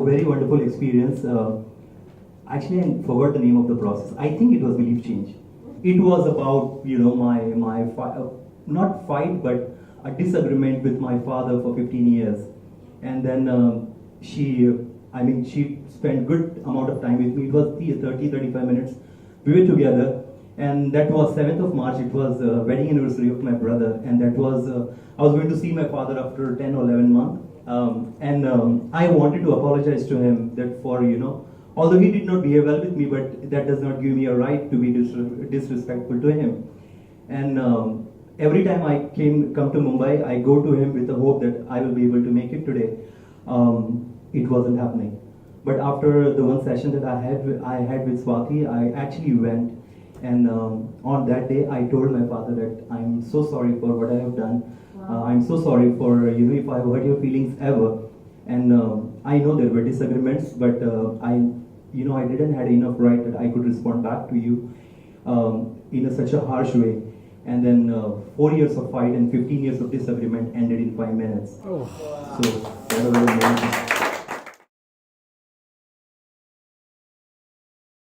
a very wonderful experience. Actually, I forgot the name of the process. I think it was Belief Change. It was about, you know, not fight, but a disagreement with my father for 15 years. And then she spent good amount of time with me. It was 35 minutes. We were together. And that was 7th of March. It was wedding anniversary of my brother. And that was, I was going to see my father after 10 or 11 months. I wanted to apologize to him that for, you know, although he did not behave well with me, but that does not give me a right to be disrespectful to him. And every time I come to Mumbai, I go to him with the hope that I will be able to make it today. It wasn't happening. But after the one session that I had with Swati, I actually went. And on that day, I told my father that I'm so sorry for what I have done. Wow. I'm so sorry for, you know, if I hurt your feelings ever. And I know there were disagreements, but I didn't have enough right that I could respond back to you in such a harsh way. And then 4 years of fight and 15 years of disagreement ended in 5 minutes. Oh. So that was amazing.